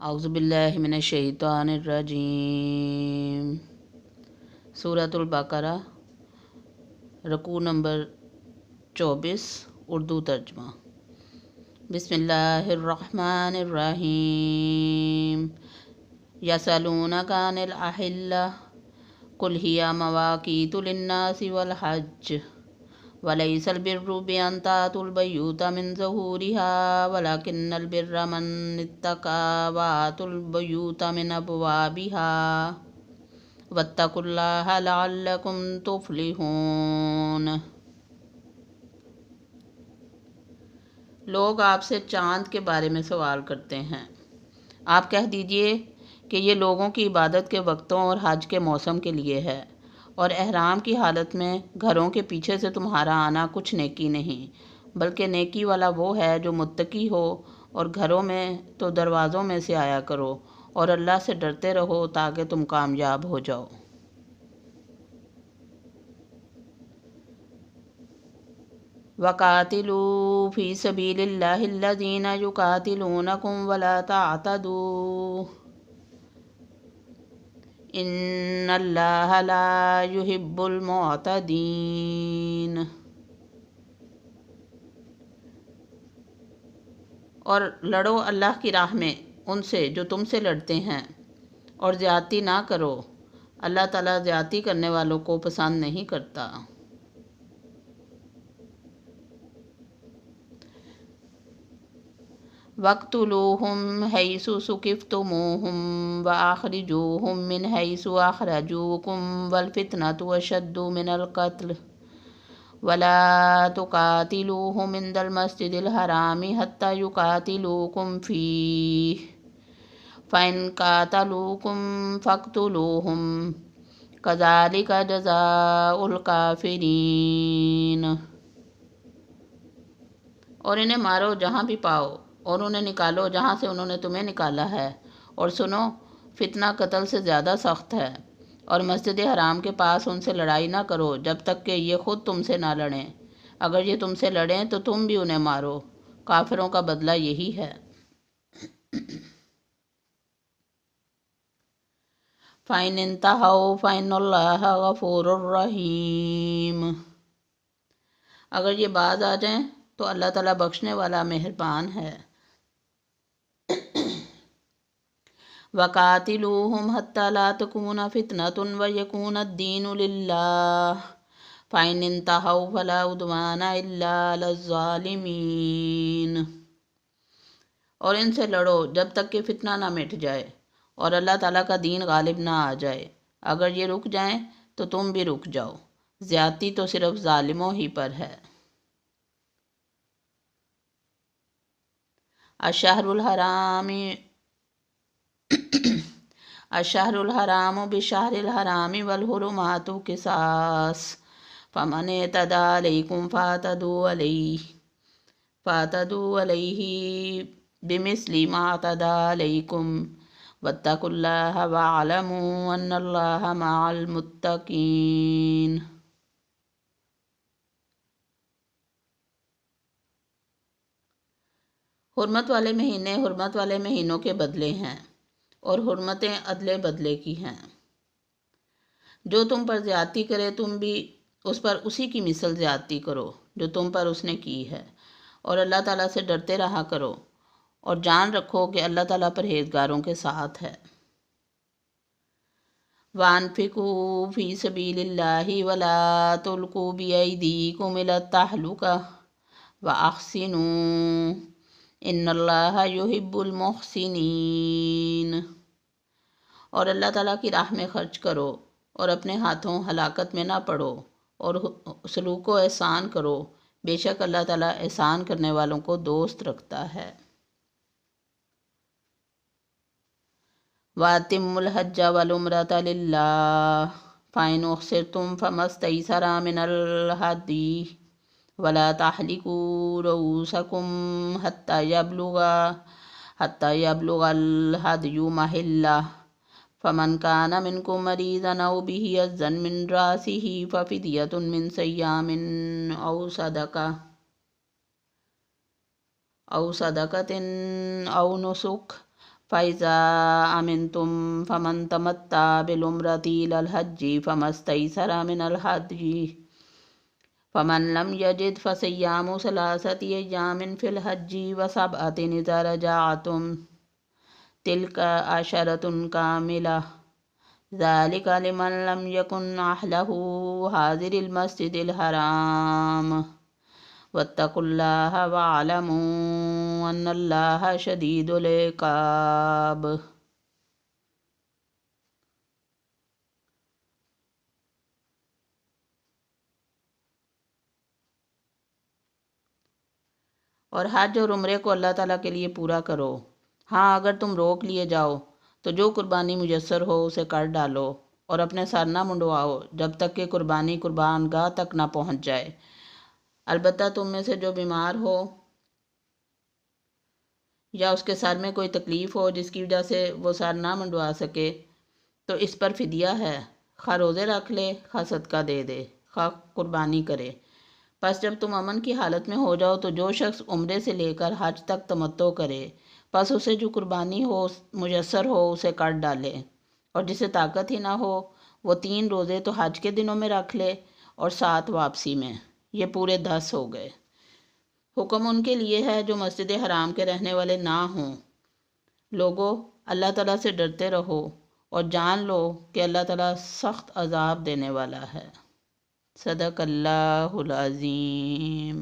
اعوذ باللہ من الشیطان الرجیم۔ سورۃ البقرہ، رکوع نمبر 24، اردو ترجمہ۔ بسم اللہ الرحمن الرحیم۔ یسألونک عن الأہلة قل ہی مواقیت للناس والحج ولیس البر بأن تأتوا البیوت من ظہورها ولکن البر من اتقى وآتوا البیوت من ابوابها واتقوا اللہ لعلکم تفلحون۔ لوگ آپ سے چاند کے بارے میں سوال کرتے ہیں، آپ کہہ دیجئے کہ یہ لوگوں کی عبادت کے وقتوں اور حج کے موسم کے لیے ہے، اور احرام کی حالت میں گھروں کے پیچھے سے تمہارا آنا کچھ نیکی نہیں، بلکہ نیکی والا وہ ہے جو متقی ہو، اور گھروں میں تو دروازوں میں سے آیا کرو، اور اللہ سے ڈرتے رہو تاکہ تم کامیاب ہو جاؤ۔ وَقَاتِلُوا فِي سَبِيلِ اللَّهِ الَّذِينَ يُقَاتِلُونَكُمْ وَلَا تَعْتَدُوا إِنَّ اللَّهَ لَا يُحِبُّ الْمُعْتَدِينَ۔ اور لڑو اللہ کی راہ میں ان سے جو تم سے لڑتے ہیں، اور زیادتی نہ کرو، اللہ تعالیٰ زیادتی کرنے والوں کو پسند نہیں کرتا۔ وَاقْتُلُوهُمْ حَيْثُ ثُقِفْتُمُوهُمْ وَأَخْرِجُوهُمْ مِنْ حَيْثُ أَخْرَجُوكُمْ وَالْفِتْنَةُ أَشَدُّ مِنَ الْقَتْلِ وَلَا تُقَاتِلُوهُمْ عِندَ الْمَسْجِدِ الْحَرَامِ حَتَّى يُقَاتِلُوكُمْ فِيهِ فَإِنْ قَاتَلُوكُمْ فَاقْتُلُوهُمْ كَذَلِكَ جَزَاءُ الْكَافِرِينَ۔ اور انہیں مارو جہاں بھی پاؤ، اور انہیں نکالو جہاں سے انہوں نے تمہیں نکالا ہے، اور سنو، فتنہ قتل سے زیادہ سخت ہے، اور مسجد حرام کے پاس ان سے لڑائی نہ کرو جب تک کہ یہ خود تم سے نہ لڑیں، اگر یہ تم سے لڑیں تو تم بھی انہیں مارو، کافروں کا بدلہ یہی ہے۔ فَإِنِ انْتَهَوْا فَإِنَّ اللَّهَ غَفُورٌ رَحِيمٌ۔ اگر یہ باز آ جائیں تو اللہ تعالیٰ بخشنے والا مہربان ہے۔ وَقَاتِلُوهُمْ حَتَّى لَا تَكُونَ فِتْنَةٌ وَيَكُونَ الدِّينُ لِلَّهِ فَإِنِ انْتَهَوْا فَلَا عُدْوَانَ إِلَّا عَلَى الظَّالِمِينَ۔ اور ان سے لڑو جب تک کہ فتنہ نہ مٹ جائے اور اللہ تعالیٰ کا دین غالب نہ آ جائے، اگر یہ رک جائیں تو تم بھی رک جاؤ، زیادتی تو صرف ظالموں ہی پر ہے۔ الشہر الحرام بشہر الحرام والحرمات قصاص فمن اعتدى علیکم فاعتدوا علیہ بمثل ما اعتدى علیکم واتقوا اللہ واعلموا ان اللہ مع المتقین۔ حرمت والے مہینے حرمت والے مہینوں کے بدلے ہیں، اور حرمتیں عدلے بدلے کی ہیں۔ جو تم پر زیادتی کرے تم بھی اس پر اسی کی مثل زیادتی کرو جو تم پر اس نے کی ہے، اور اللہ تعالیٰ سے ڈرتے رہا کرو، اور جان رکھو کہ اللہ تعالیٰ پرہیزگاروں کے ساتھ ہے۔ وَأَنفِقُوا فِي سَبِيلِ اللَّهِ وَلَا تُلْقُوا بِأَيْدِيكُمْ إِلَى التَّهْلُكَةِ وَأَحْسِنُوا إِنَّ اللَّهَ يُحِبُّ الْمُحْسِنِينَ۔ اور اللہ تعالیٰ کی راہ میں خرچ کرو، اور اپنے ہاتھوں ہلاکت میں نہ پڑو، اور سلوک و احسان کرو، بے شک اللہ تعالیٰ احسان کرنے والوں کو دوست رکھتا ہے۔ وَأَتِمُّوا الْحَجَّ وَالْعُمْرَةَ لِلَّهِ فَإِنْ أُحْصِرْتُمْ فَمَا اسْتَيْسَرَ مِنَ الْهَدْيِ وَلَا تَحْلِقُوا رُؤُوسَكُمْ حَتَّى يَبْلُغَ الْهَدْيُ مَحِلَّهُ فَمَنْ كَانَ مِنْكُمْ مَرِيضًا أَوْ بِهِ أَذًى مِنْ رَأْسِهِ فَفِدْيَةٌ مِنْ صِيَامٍ أَوْ صَدَقَةٍ أَوْ نُسُكٍ فَإِذَا أَمِنْتُمْ فَمَنْ تَمَتَّعَ بِالْعُمْرَةِ إِلَى الْحَجِّ فَمَا اسْتَيْسَرَ مِنَ الْهَدْيِ فَمَنْ لَمْ يَجِدْ فَصِيَّامُ ثَلَاثَةِ أَيَّامٍ فِي الْحَجِّ وَسَبْعَةٍ إِذَا رَجَعْتُمْ تِلْكَ عَشَرَةٌ كَامِلَةٌ ذَلِكَ لِمَنْ لَمْ يَكُنْ أَهْلُهُ حَاضِرِي الْمَسْجِدِ الْحَرَامِ وَاتَّقُوا اللَّهَ وَاعْلَمُوا أَنَّ اللَّهَ شَدِيدُ الْعِقَابِ۔ اور حج اور عمرے کو اللہ تعالیٰ کے لیے پورا کرو۔ ہاں اگر تم روک لیے جاؤ تو جو قربانی میسر ہو اسے کر ڈالو اور اپنے سر نہ منڈواؤ جب تک کہ قربانی قربان گاہ تک نہ پہنچ جائے۔ البتہ تم میں سے جو بیمار ہو یا اس کے سر میں کوئی تکلیف ہو جس کی وجہ سے وہ سر نہ منڈوا سکے تو اس پر فدیہ ہے، خواہ روزے رکھ لے، خواہ صدقہ دے دے، خواہ قربانی کرے۔ پس جب تم امن کی حالت میں ہو جاؤ تو جو شخص عمرے سے لے کر حج تک تمتع کرے پس اسے جو قربانی ہو میسر ہو اسے کاٹ ڈالے، اور جسے طاقت ہی نہ ہو وہ 3 روزے تو حج کے دنوں میں رکھ لے اور 7 واپسی میں، یہ پورے 10 ہو گئے۔ حکم ان کے لیے ہے جو مسجد حرام کے رہنے والے نہ ہوں۔ لوگو اللہ تعالیٰ سے ڈرتے رہو اور جان لو کہ اللہ تعالیٰ سخت عذاب دینے والا ہے۔ صدق اللہ العظیم۔